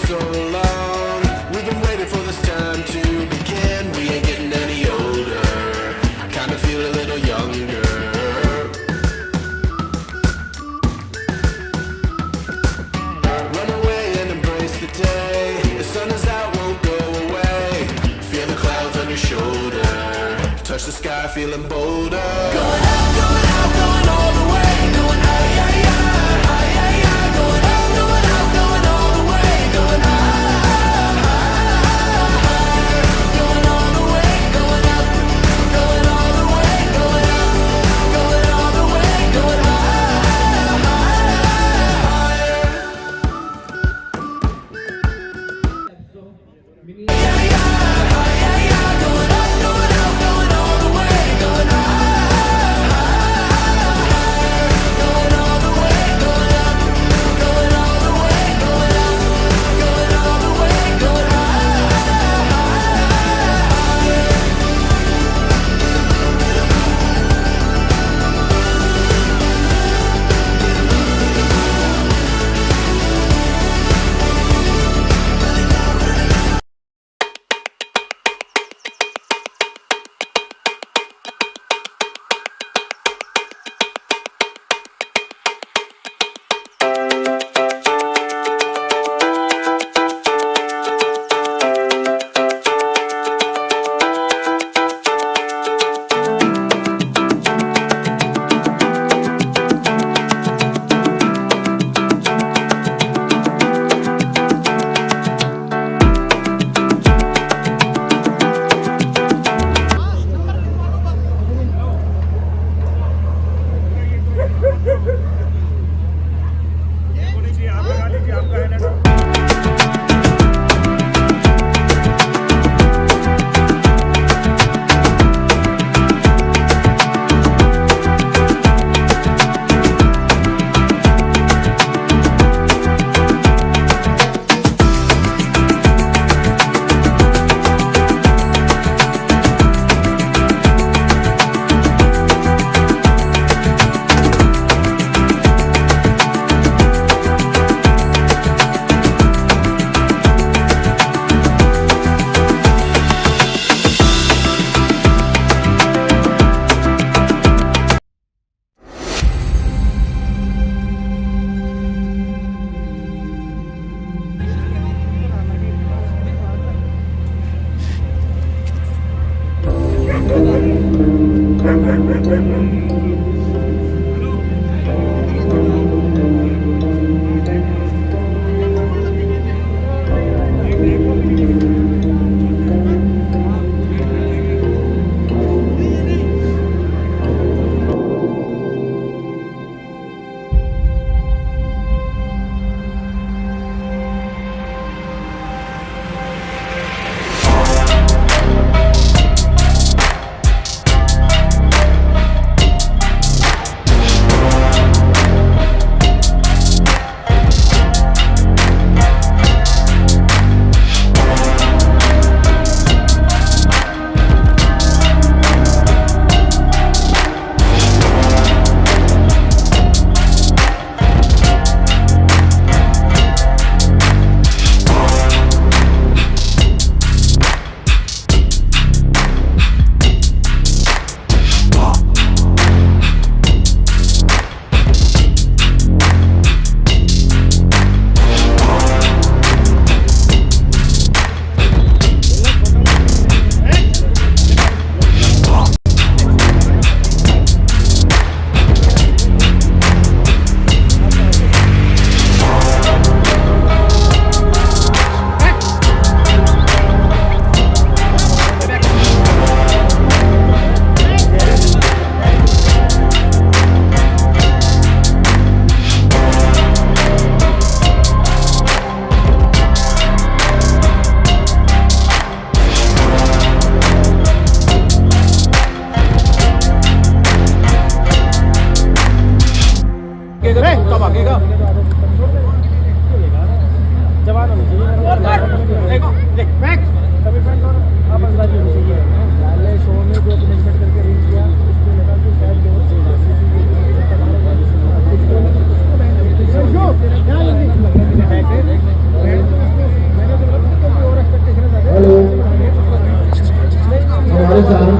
so long. We've been waiting for this time to begin. We ain't getting any older. I kinda feel a little younger. Run away and embrace the day. The sun is out, won't go away. Feel the clouds on your shoulder. Touch the sky, feeling bolder. Going out, going all the way. Going high, yeah, yeah, high, yeah, yeah. Going out, going all the way. Going high, going all the way. Going up, going all the way. Going up, going all the way. Going higher. Yeah, yeah, high, yeah, yeah. Going up, going all the way. Going going all the way. Going up, going all the way. Going up, going all the way. Going Saharanpur